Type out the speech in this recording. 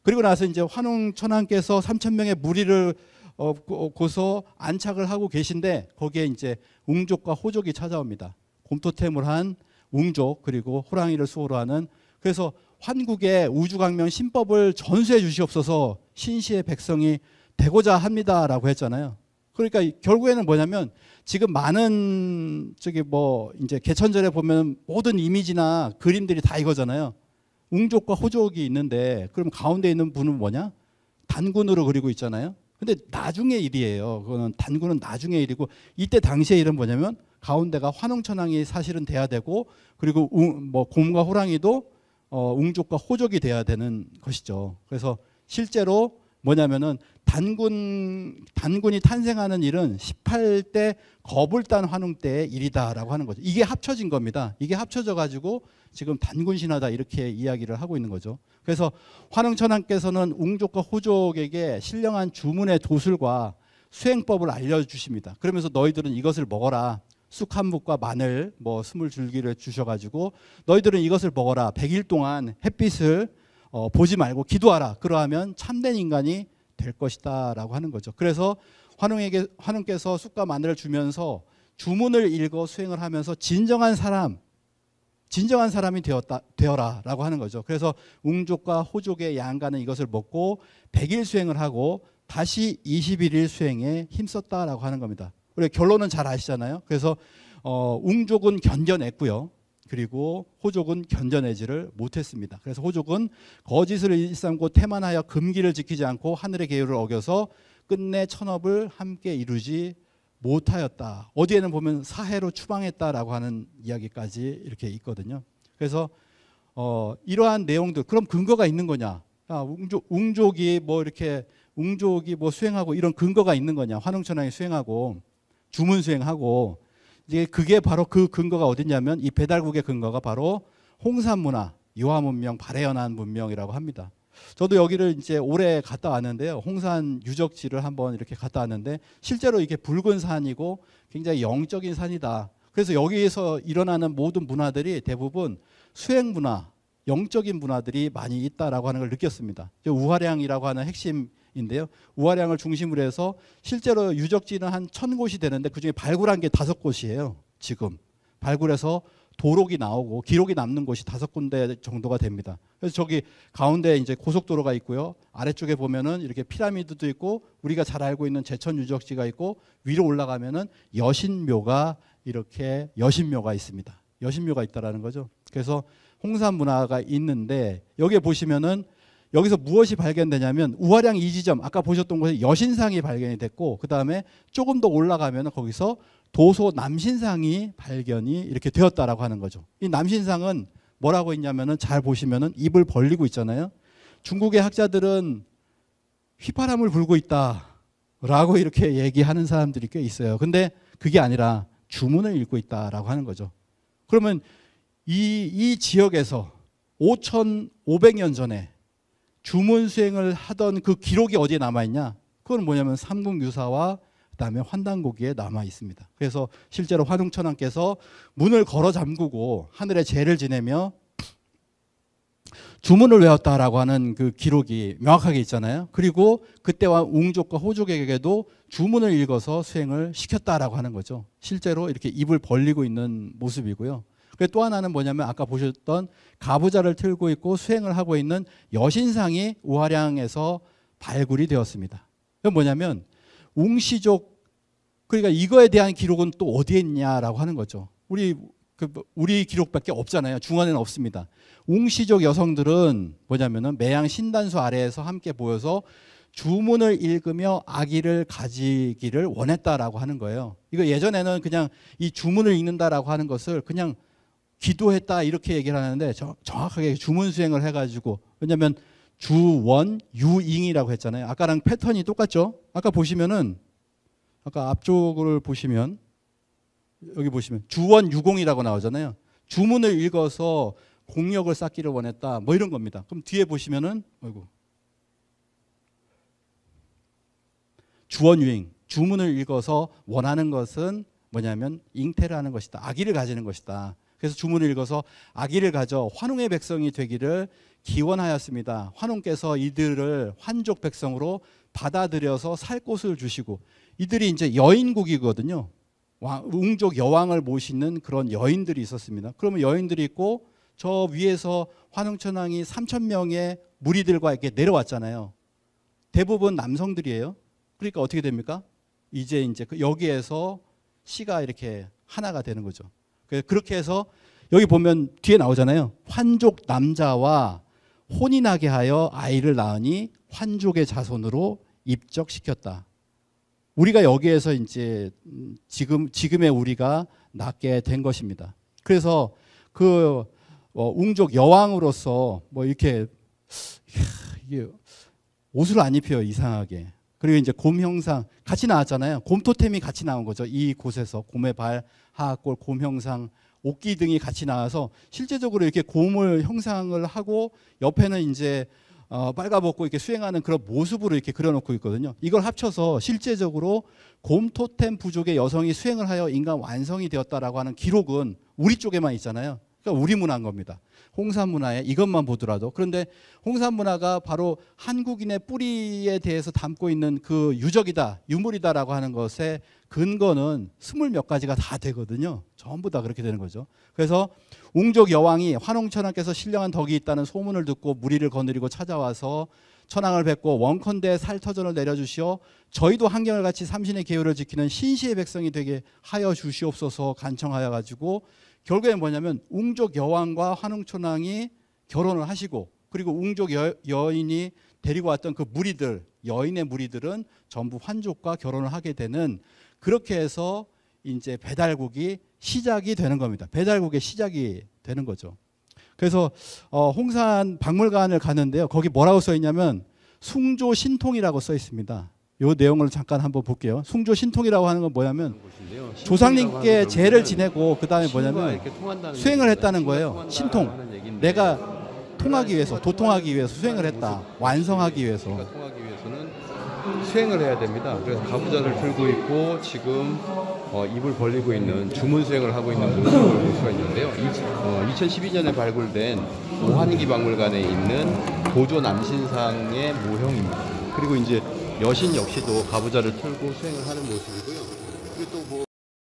그리고 나서 이제 환웅천왕께서 3,000명의 무리를 고서 안착을 하고 계신데 거기에 이제 웅족과 호족이 찾아옵니다. 곰토템을 한 웅족 그리고 호랑이를 수호로 하는. 그래서 환국에 우주광명 신법을 전수해 주시옵소서 신시의 백성이 되고자 합니다라고 했잖아요. 그러니까 결국에는 뭐냐면 지금 많은 이제 개천절에 보면 모든 이미지나 그림들이 다 이거잖아요. 웅족과 호족이 있는데 그럼 가운데 있는 분은 뭐냐? 단군으로 그리고 있잖아요. 근데 나중의 일이에요. 그거는 단군은 나중의 일이고 이때 당시의 일은 뭐냐면 가운데가 환웅천왕이 사실은 돼야 되고 그리고 곰과 호랑이도 웅족과 호족이 돼야 되는 것이죠. 그래서 실제로 뭐냐면은 단군이 탄생하는 일은 18대 거불단 환웅 때의 일이다라고 하는 거죠. 이게 합쳐진 겁니다. 이게 합쳐져 가지고 지금 단군 신화다 이렇게 이야기를 하고 있는 거죠. 그래서 환웅천왕께서는 웅족과 호족에게 신령한 주문의 도술과 수행법을 알려주십니다. 그러면서 너희들은 이것을 먹어라. 쑥 한 묵과 마늘 20줄기를 주셔가지고 너희들은 이것을 먹어라. 100일 동안 햇빛을 보지 말고 기도하라. 그러하면 참된 인간이 될 것이다 라고 하는 거죠. 그래서 환웅께서 쑥과 마늘을 주면서 주문을 읽어 수행을 하면서 진정한 사람이 되어라 라고 하는 거죠. 그래서 웅족과 호족의 양가는 이것을 먹고 100일 수행을 하고 다시 21일 수행에 힘썼다라고 하는 겁니다. 우리 결론은 잘 아시잖아요. 그래서 웅족은 견뎌냈고요. 그리고 호족은 견뎌내지를 못했습니다. 그래서 호족은 거짓을 일삼고 태만하여 금기를 지키지 않고 하늘의 계율을 어겨서 끝내 천업을 함께 이루지 못하였다. 어디에는 보면 사해로 추방했다라고 하는 이야기까지 이렇게 있거든요. 그래서 이러한 내용들 그럼 근거가 있는 거냐? 웅족이 수행하고 이런 근거가 있는 거냐? 환웅천왕이 수행하고 주문 수행하고 이제 그게 바로 그 근거가 어디냐면 이 배달국의 근거가 바로 홍산 문화, 유화 문명, 발해연한 문명이라고 합니다. 저도 여기를 이제 올해 갔다 왔는데요. 홍산 유적지를 한번 이렇게 갔다 왔는데 실제로 이게 붉은 산이고 굉장히 영적인 산이다. 그래서 여기에서 일어나는 모든 문화들이 대부분 수행 문화, 영적인 문화들이 많이 있다라고 하는 걸 느꼈습니다. 우화량이라고 하는 핵심인데요. 우화량을 중심으로 해서 실제로 유적지는 한 1000곳이 되는데 그중에 발굴한 게 5곳이에요. 지금 발굴해서 도록이 나오고 기록이 남는 곳이 5군데 정도가 됩니다. 그래서 저기 가운데 이제 고속도로가 있고요. 아래쪽에 보면은 이렇게 피라미드도 있고 우리가 잘 알고 있는 제천 유적지가 있고 위로 올라가면은 여신묘가 있습니다. 여신묘가 있다라는 거죠. 그래서 홍산 문화가 있는데 여기에 보시면은 여기서 무엇이 발견되냐면 우화량 2지점 아까 보셨던 곳에 여신상이 발견이 됐고 그 다음에 조금 더 올라가면 거기서 도소 남신상이 발견이 이렇게 되었다라고 하는 거죠. 이 남신상은 뭐라고 있냐면은 잘 보시면은 입을 벌리고 있잖아요. 중국의 학자들은 휘파람을 불고 있다라고 이렇게 얘기하는 사람들이 꽤 있어요. 근데 그게 아니라 주문을 읽고 있다라고 하는 거죠. 그러면 이 지역에서 5,500년 전에 주문 수행을 하던 그 기록이 어디에 남아있냐? 그건 뭐냐면 삼국유사와 그다음에 환단고기에 남아 있습니다. 그래서 실제로 환웅천왕께서 문을 걸어 잠그고 하늘에 제를 지내며 주문을 외웠다라고 하는 그 기록이 명확하게 있잖아요. 그리고 그때와 웅족과 호족에게도 주문을 읽어서 수행을 시켰다라고 하는 거죠. 실제로 이렇게 입을 벌리고 있는 모습이고요. 또 하나는 뭐냐면 아까 보셨던 가부좌를 틀고 있고 수행을 하고 있는 여신상이 우화량에서 발굴이 되었습니다. 이건 뭐냐면 웅시족 그러니까 이거에 대한 기록은 또 어디에 있냐라고 하는 거죠. 우리 기록밖에 없잖아요. 중원에는 없습니다. 웅시족 여성들은 뭐냐면은 매양 신단수 아래에서 함께 모여서 주문을 읽으며 아기를 가지기를 원했다라고 하는 거예요. 이거 예전에는 그냥 이 주문을 읽는다라고 하는 것을 그냥 기도했다 이렇게 얘기를 하는데 정확하게 주문 수행을 해가지고 왜냐하면 주원 유잉이라고 했잖아요. 아까랑 패턴이 똑같죠. 아까 보시면은 아까 앞쪽을 보시면 여기 보시면 주원 유공이라고 나오잖아요. 주문을 읽어서 공력을 쌓기를 원했다 뭐 이런 겁니다. 그럼 뒤에 보시면은 주원 유잉 주문을 읽어서 원하는 것은 뭐냐면 잉태를 하는 것이다. 아기를 가지는 것이다. 그래서 주문을 읽어서 아기를 가져 환웅의 백성이 되기를 기원하였습니다. 환웅께서 이들을 환족 백성으로 받아들여서 살 곳을 주시고, 이들이 이제 여인국이거든요. 웅족 여왕을 모시는 그런 여인들이 있었습니다. 그러면 여인들이 있고 저 위에서 환웅천왕이 3,000명의 무리들과 이렇게 내려왔잖아요. 대부분 남성들이에요. 그러니까 어떻게 됩니까? 이제 여기에서 씨가 이렇게 하나가 되는 거죠. 그렇게 해서 여기 보면 뒤에 나오잖아요. 환족 남자와 혼인하게 하여 아이를 낳으니 환족의 자손으로 입적시켰다. 우리가 여기에서 이제 지금의 우리가 낳게 된 것입니다. 그래서 그 웅족 여왕으로서 뭐 이렇게 이게 옷을 안 입혀요, 이상하게. 그리고 이제 곰 형상 같이 나왔잖아요. 곰 토템이 같이 나온 거죠. 이 곳에서 곰의 발, 하악골, 곰 형상, 옥기 등이 같이 나와서 실제적으로 이렇게 곰을 형상을 하고 옆에는 이제 빨가벗고 이렇게 수행하는 그런 모습으로 이렇게 그려놓고 있거든요. 이걸 합쳐서 실제적으로 곰 토템 부족의 여성이 수행을 하여 인간 완성이 되었다라고 하는 기록은 우리 쪽에만 있잖아요. 그러니까 우리 문화인 겁니다. 홍산 문화에 이것만 보더라도. 그런데 홍산 문화가 바로 한국인의 뿌리에 대해서 담고 있는 그 유적이다, 유물이다라고 하는 것의 근거는 20몇 가지가 다 되거든요. 전부 다 그렇게 되는 거죠. 그래서 웅족 여왕이 환웅천왕께서 신령한 덕이 있다는 소문을 듣고 무리를 거느리고 찾아와서 천왕을 뵙고 원컨대 살터전을 내려주시어 저희도 한결 같이 삼신의 계율을 지키는 신시의 백성이 되게 하여 주시옵소서 간청하여 가지고 결국엔 뭐냐면 웅족 여왕과 환웅천왕이 결혼을 하시고, 그리고 웅족 여인이 데리고 왔던 그 무리들, 여인의 무리들은 전부 환족과 결혼을 하게 되는, 그렇게 해서 이제 배달국이 시작이 되는 겁니다. 배달국의 시작이 되는 거죠. 그래서 홍산 박물관을 가는데요. 거기 뭐라고 써 있냐면 숭조 신통이라고 써 있습니다. 이 내용을 잠깐 한번 볼게요. 숭조 신통이라고 하는 건 뭐냐면 조상님께 제를 지내고 그 다음에 뭐냐면 수행을 했다는 거예요. 신통. 내가 통하기 위해서, 도통하기 위해서 수행을 했다. 완성하기 위해서. 통하기 위해서는 수행을 해야 됩니다. 그래서 가부좌를 들고 있고 지금 입을 벌리고 있는 주문 수행을 하고 있는 모습을 볼 수가 있는데요. 2012년에 발굴된 오한기 박물관에 있는 보조 남신상의 모형입니다. 그리고 이제 여신 역시도 가부좌를 틀고 수행을 하는 모습이고요. 그리고 또